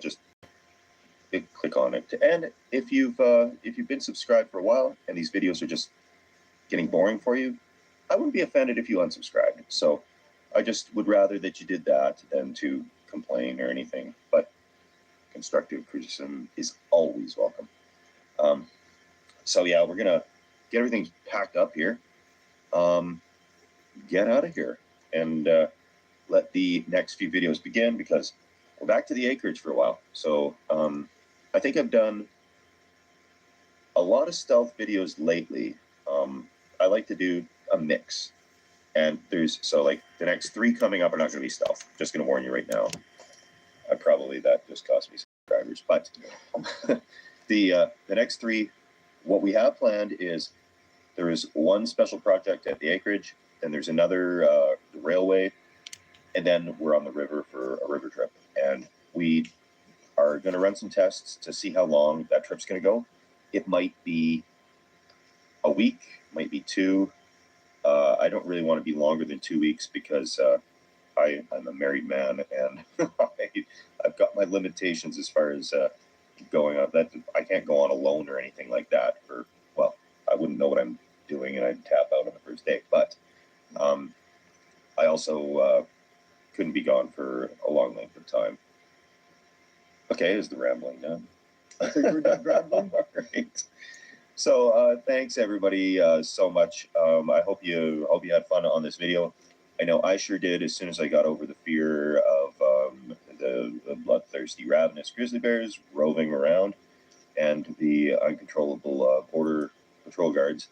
just click on it. And if you've been subscribed for a while and these videos are just getting boring for you, I wouldn't be offended if you unsubscribed. So I just would rather that you did that than to complain or anything. But constructive criticism is always welcome. So yeah, we're gonna get everything packed up here, get out of here, and let the next few videos begin, because we're back to the acreage for a while. So I think I've done a lot of stealth videos lately. I like to do a mix, and so like the next 3 coming up are not going to be stealth. Just going to warn you right now. That just cost me subscribers, but the next 3, what we have planned is there is one special project at the acreage, then there's another railway, and then we're on the river for a river trip. And we are going to run some tests to see how long that trip's going to go. It might be a week, might be 2. I don't really want to be longer than 2 weeks, because I'm a married man, and I've got my limitations as far as going on. That I can't go on alone or anything like that. I wouldn't know what I'm doing, and I'd tap out on the first day. But I also couldn't be gone for a long length of time. Okay, is the rambling done? I think we're done rambling. All right. So thanks everybody so much. I hope you had fun on this video. I know I sure did, as soon as I got over the fear of the bloodthirsty, ravenous grizzly bears roving around, and the uncontrollable border patrol guards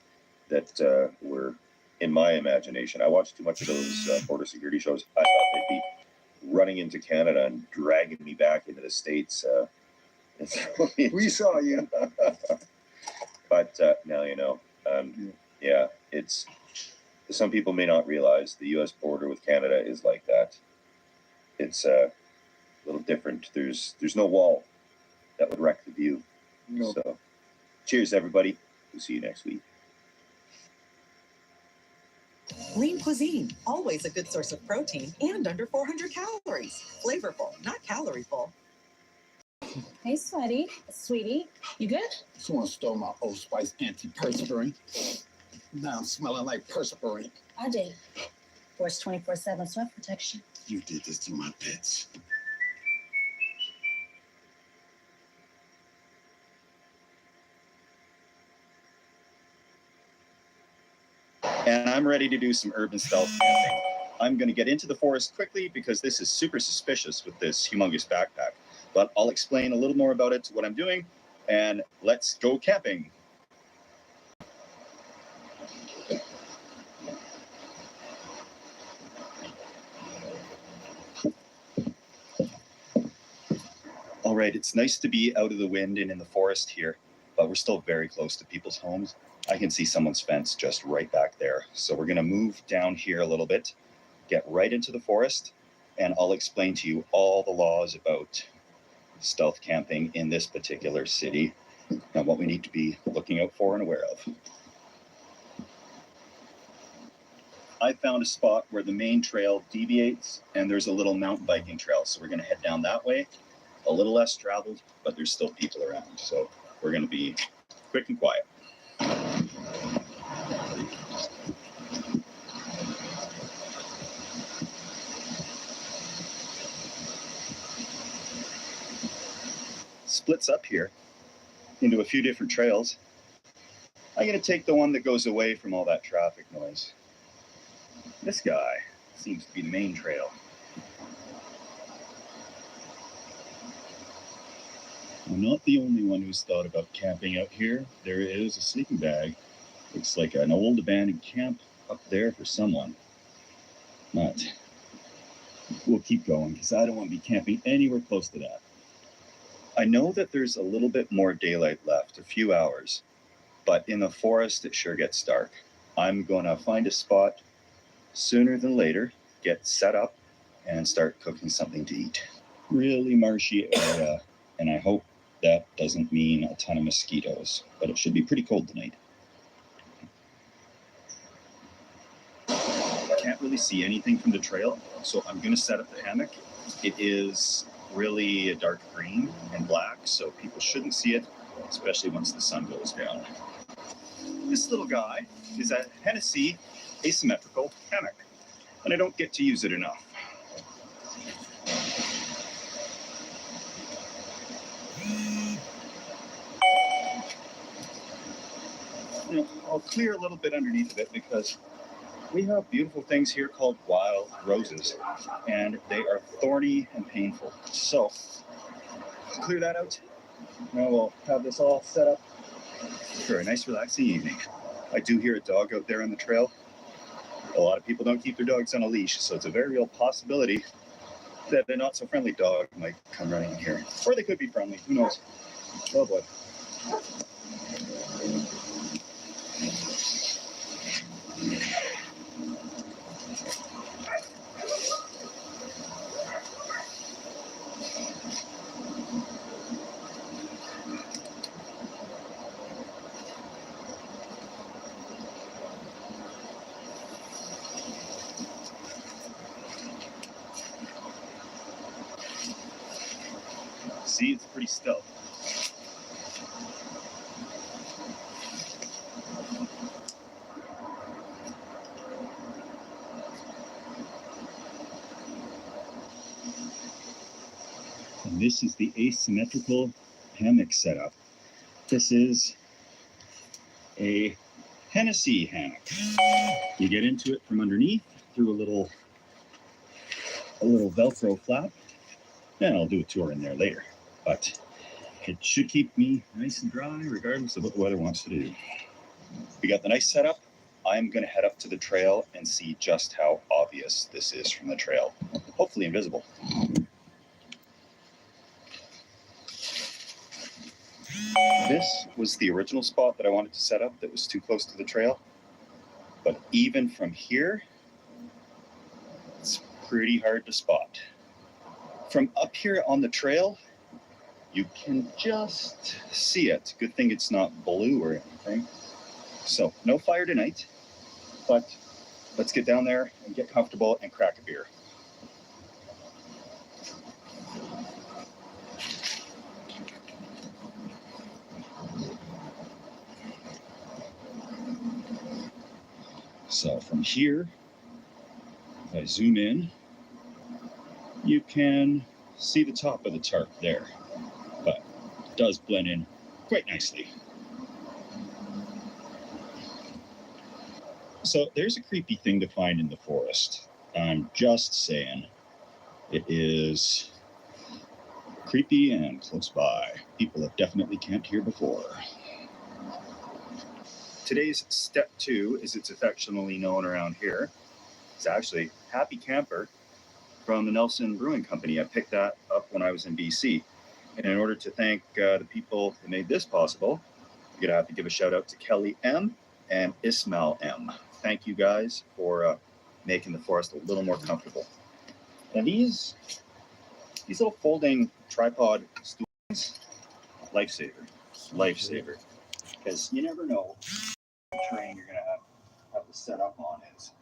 that were in my imagination. I watched too much of those border security shows. I thought they'd be running into Canada and dragging me back into the States. We saw you. But now you know. Yeah, it's, some people may not realize the U.S. border with Canada is like that. It's a little different. There's no wall that would wreck the view. No. So, cheers, everybody. We'll see you next week. Lean cuisine, always a good source of protein and under 400 calories. Flavorful, not calorie full. Hey, sweetie, you good? Someone stole my Old Spice antiperspirant. Now I'm smelling like perspirant. I did. Force 24/7 sweat protection. You did this to my pets. And I'm ready to do some urban stealth camping. I'm going to get into the forest quickly because this is super suspicious with this humongous backpack. But I'll explain a little more about it, what I'm doing, and let's go camping. All right, it's nice to be out of the wind and in the forest here, but we're still very close to people's homes. I can see someone's fence just right back there. So we're going to move down here a little bit, get right into the forest, and I'll explain to you all the laws about stealth camping in this particular city and what we need to be looking out for and aware of. I found a spot where the main trail deviates and there's a little mountain biking trail. So we're going to head down that way, a little less traveled, but there's still people around. So we're going to be quick and quiet. Splits up here into a few different trails. I'm going to take the one that goes away from all that traffic noise. This guy seems to be the main trail. I'm not the only one who's thought about camping out here. There is a sleeping bag. Looks like an old abandoned camp up there for someone. But we'll keep going because I don't want to be camping anywhere close to that. I know that there's a little bit more daylight left, a few hours, but in the forest it sure gets dark. I'm going to find a spot sooner than later, get set up, and start cooking something to eat. Really marshy area, and I hope that doesn't mean a ton of mosquitoes, but it should be pretty cold tonight. I can't really see anything from the trail, so I'm going to set up the hammock. It is really a dark green and black, so people shouldn't see it, especially once the sun goes down. This little guy is a Hennessy asymmetrical hammock, and I don't get to use it enough. Now, I'll clear a little bit underneath of it because we have beautiful things here called wild roses, and they are thorny and painful. So, clear that out. Now we'll have this all set up for a nice relaxing evening. I do hear a dog out there on the trail. A lot of people don't keep their dogs on a leash, so it's a very real possibility that a not so friendly dog might come running in here. Or they could be friendly, who knows? Oh boy. See, it's pretty stealth. And this is the asymmetrical hammock setup. This is a Hennessy hammock. You get into it from underneath through a little Velcro flap, and I'll do a tour in there later. But it should keep me nice and dry regardless of what the weather wants to do. We got the nice setup. I'm going to head up to the trail and see just how obvious this is from the trail. Hopefully invisible. This was the original spot that I wanted to set up that was too close to the trail. But even from here, it's pretty hard to spot. From up here on the trail, you can just see it. Good thing it's not blue or anything. So no fire tonight, but let's get down there and get comfortable and crack a beer. So from here, if I zoom in, you can see the top of the tarp there, but it does blend in quite nicely. So there's a creepy thing to find in the forest. I'm just saying. It is creepy and close by. People have definitely camped here before. Today's step 2, as it's affectionately known around here, is actually Happy Camper from the Nelson Brewing Company. I picked that up when I was in BC. And in order to thank the people that made this possible, I'm going to have to give a shout out to Kelly M. and Ismail M. Thank you guys for making the forest a little more comfortable. And these little folding tripod stools, lifesaver. Because you never know what terrain you're going to have to set up on is.